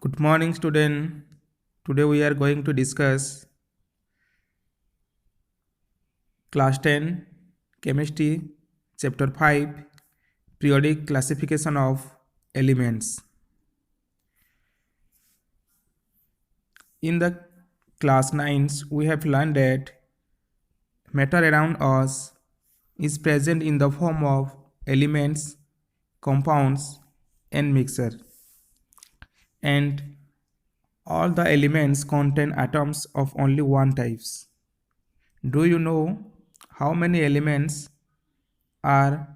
Good morning, student. Today we are going to discuss class 10 chemistry chapter 5 periodic classification of elements. In the class 9s we have learned that matter around us is present in the form of elements, compounds and mixture, and all the elements contain atoms of only one types. Do you know how many elements are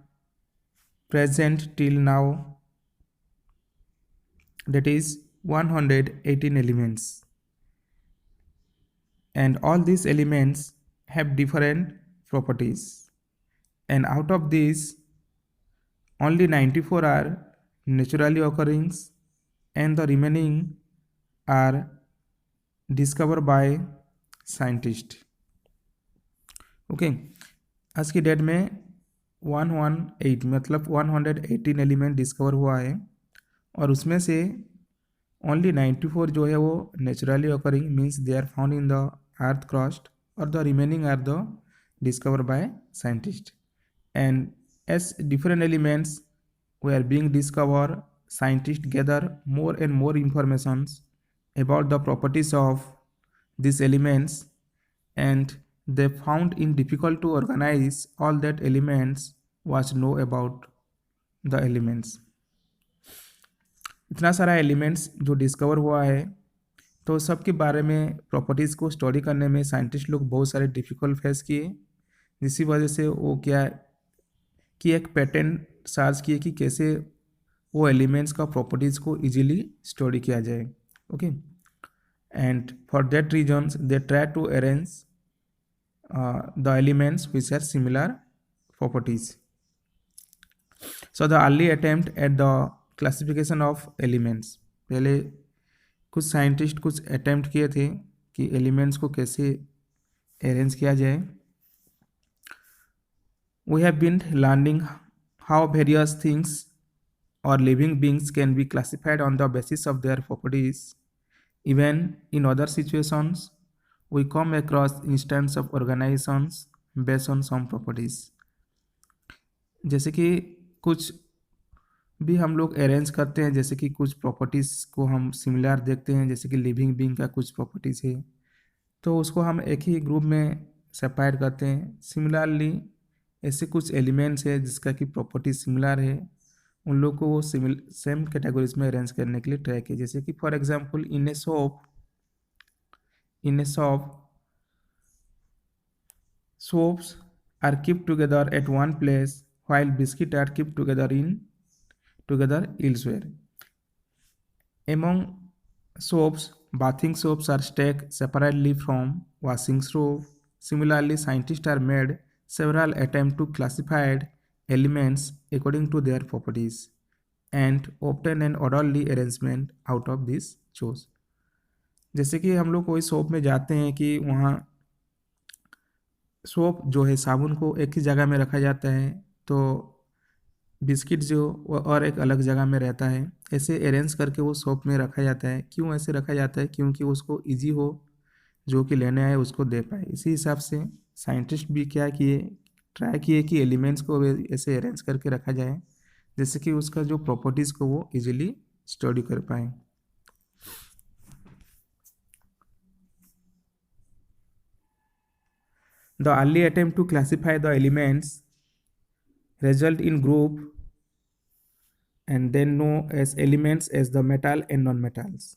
present till now? That is 118 elements, and all these elements have different properties, and out of these only 94 are naturally occurring and the remaining are discovered by scientists. Okay आज की date में 118 मतलब 118 element discover हुआ है, और उसमें से only 94 जो है वो naturally occurring means they are found in the earth crust, और the remaining are the discover by scientist. And as different elements they are being discover, scientists gather more and more informations about the properties of these elements, and they found it difficult to organize all that elements was know about the elements. इतना सारा elements जो discover हुआ है, तो सब के बारे में प्रॉपर्टीज़ को स्टडी करने में साइंटिस्ट लोग बहुत सारे डिफ़िकल्ट फेस किए, जिसकी वजह से वो क्या कि एक पैटर्न सर्च किए कि कैसे वो एलिमेंट्स का प्रॉपर्टीज़ को इजीली स्टडी किया जाए. Okay, and for that reasons they try to arrange the elements which are similar properties. So the early attempt at the classification of elements, पहले कुछ साइंटिस्ट कुछ अटेम्प्ट किए थे कि एलिमेंट्स को कैसे अरेंज किया जाए. We have been learning how various things or living beings can be classified on the basis of their properties. Even in other situations, we come across instances of organizations based on some properties. जैसे कि कुछ भी हम लोग arrange करते हैं, जैसे कि कुछ प्रॉपर्टीज़ को हम सिमिलर देखते हैं, जैसे कि लिविंग बीइंग का कुछ प्रॉपर्टीज़ है तो उसको हम एक ही ग्रुप में सेपरेट करते हैं. सिमिलरली ऐसे कुछ एलिमेंट्स है जिसका कि प्रॉपर्टी सिमिलर है, उन लोग को वो सेम कैटेगरीज में अरेंज करने के लिए ट्राई किया. जैसे कि for example in a shop soaps are keep together at one place while biscuit are kept together elsewhere. Among soaps, bathing soaps are stacked separately from washing soap. Similarly, scientists are made several attempts to classify elements according to their properties and obtain an orderly arrangement out of these chores. जैसे कि हम लोग कोई shop में जाते हैं कि वहाँ सोप जो है साबुन को एक ही जगह में रखा जाता है, तो बिस्किट जो वो और एक अलग जगह में रहता है. ऐसे अरेंज करके वो शॉप में रखा जाता है. क्यों ऐसे रखा जाता है? क्योंकि उसको इजी हो, जो कि लेने आए उसको दे पाए. इसी हिसाब से साइंटिस्ट भी क्या किए, ट्राई किए कि एलिमेंट्स को ऐसे अरेंज करके रखा जाए जैसे कि उसका जो प्रॉपर्टीज़ को वो इजीली स्टडी कर पाए. The early attempt to classify the elements result in group and then known as elements as the metal and non-metals.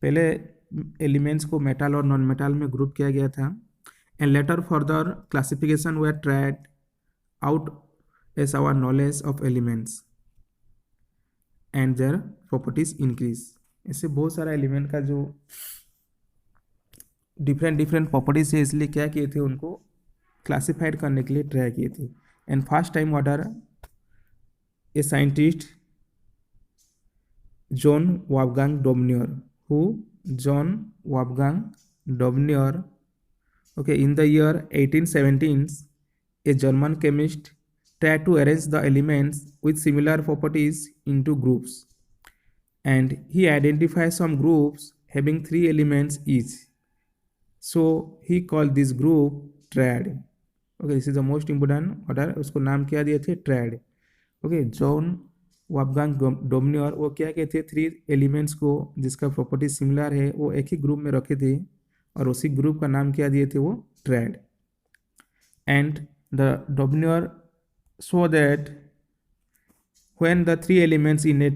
पहले एलिमेंट्स को मेटल और नॉन मेटल में ग्रुप किया गया था, and later further classification were tried out as our knowledge of elements and their properties increase. ऐसे बहुत सारा एलिमेंट का जो डिफरेंट प्रॉपर्टीज है, इसलिए क्या किए थे, उनको क्लासिफाइड करने के लिए ट्राई किए थे. And first time order a scientist John Wolfgang Dobereiner okay, in the year 1817 a German chemist tried to arrange the elements with similar properties into groups. and he identifies some groups having 3 elements each. So he called this group triad. Okay, this is the most important order. उसको नाम क्या दिए थे? Trade. Okay, John वॉल्फगांग डोमनियर वो क्या कहते थे? 3 elements को जिसका प्रॉपर्टी सिमिलर है वो एक ही ग्रुप में रखे थे और उसी ग्रुप का नाम क्या दिए थे? वो triad. And the Dobereiner so that when the 3 elements in a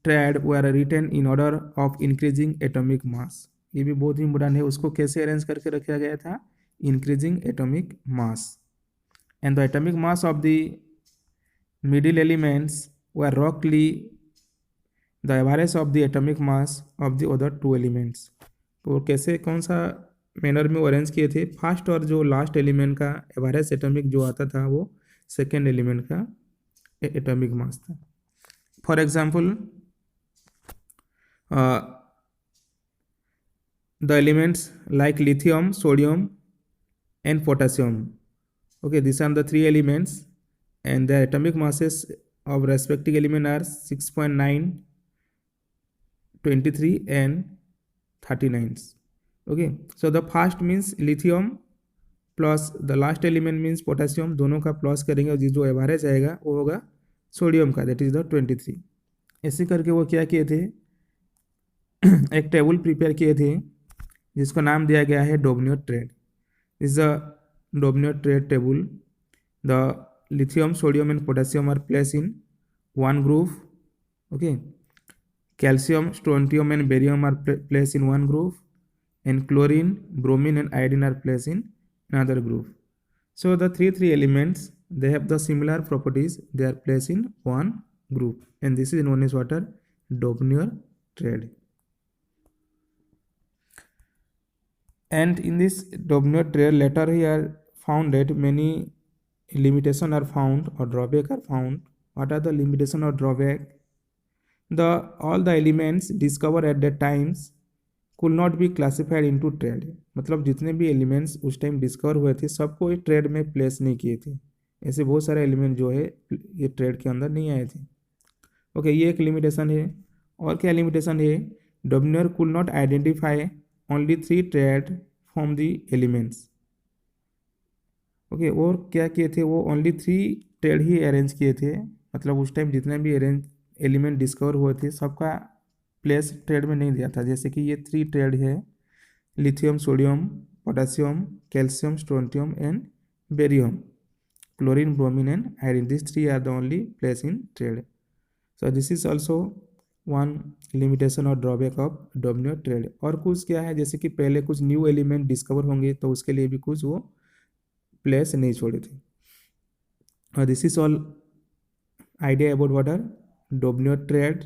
triad were written in order of increasing atomic mass. ये भी बहुत ही इंपॉर्टेंट है. उसको कैसे अरेंज करके रखा गया था? Increasing atomic mass. And the atomic mass of the middle elements were रॉकली the average of the atomic mass of the other 2 elements. तो कैसे कौन सा मैनर में वो अरेंज किए थे? फर्स्ट और जो लास्ट एलिमेंट का एवरेज एटॉमिक जो आता था वो सेकेंड एलिमेंट का एटॉमिक मास था. For example, the elements like lithium, sodium, and potassium. Okay, these are the 3 elements, and their atomic masses of respective element are 6.9, 23, and 39. Okay, so the first means lithium plus the last element means potassium. दोनों का plus करेंगे और जो average आएगा वो होगा sodium का, that is the 23. ऐसे करके वो क्या किए थे? एक टेबल प्रिपेयर किए थे जिसको नाम दिया गया है Dobereiner triad. Is the Dobereiner triad table. The lithium, sodium and potassium are place in one group. Okay, calcium, strontium and barium are place in one group, and chlorine, bromine and iodine are place in another group. So the three elements, they have the similar properties, they are placed in one group, and this is known as what? Dobnier trade. And in this Dobnier trade, later he are found that many limitations are found or drawback are found. What are the limitation or drawback? All the elements discovered at that times could not be classified into trade. मतलब जितने भी elements उस time discover हुए थे सबको ये trade में place नहीं किए थे. ऐसे बहुत सारे एलिमेंट जो है ये ट्रेड के अंदर नहीं आए थे. ओके, ये एक लिमिटेशन है. और क्या लिमिटेशन है? Dobereiner could not identify only 3 triad from the elements. Okay, और क्या किए थे? वो ओनली 3 ट्रेड ही अरेंज किए थे. मतलब उस टाइम जितने भी एलिमेंट डिस्कवर हुए थे सबका प्लेस ट्रेड में नहीं दिया था. जैसे कि ये 3 ट्रेड है, lithium, sodium, potassium, calcium, strontium and barium, chlorine, bromine and iodine. This 3 are the only place in triad. So this is also one limitation और ड्रॉबैक ऑफ डोमनियर ट्रेड. और कुछ क्या है? जैसे कि पहले कुछ न्यू एलिमेंट डिस्कवर होंगे तो उसके लिए भी कुछ वो प्लेस नहीं छोड़े थे. और this is all idea about what are Dobereiner triad.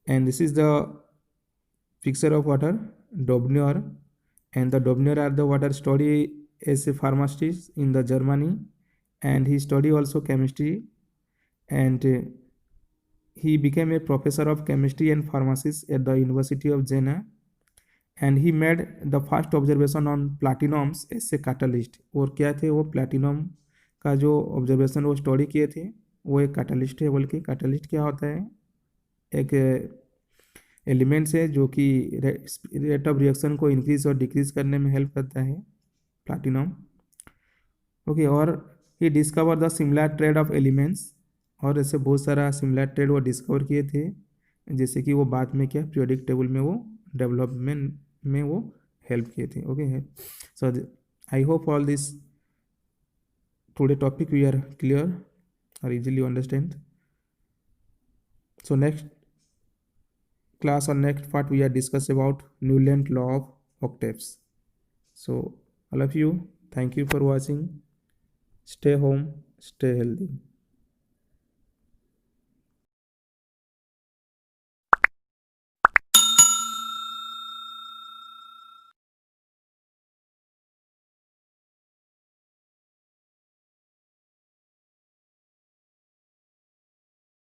And this is the picture of water Dobnier, and the Dobnier are the water study as a pharmacist in the Germany, and he study also chemistry, and he became a professor of chemistry and pharmacist at the University of Jena, and he made the first observation on platinums as a catalyst. और क्या थे वो? Platinum का जो observation वो study किए थे वो एक कैटलिस्ट है. बल्कि कैटलिस्ट क्या होता है? एक एलिमेंट्स है जो कि रेट ऑफ रिएक्शन को इंक्रीज और डिक्रीज करने में हेल्प करता है, प्लैटिनम. ओके, और he discover the similar triad of elements. और ऐसे बहुत सारा सिमिलर ट्रेड वो डिस्कवर किए थे, जैसे कि वो बाद में क्या पीरियोडिक टेबल में वो डेवलपमेंट में वो हेल्प किए थे. Okay, so I hope all this today topic we are clear और easily understand. So next class or next part we are discuss about Newland law of octaves. So all of you, thank you for watching. Stay home, stay healthy.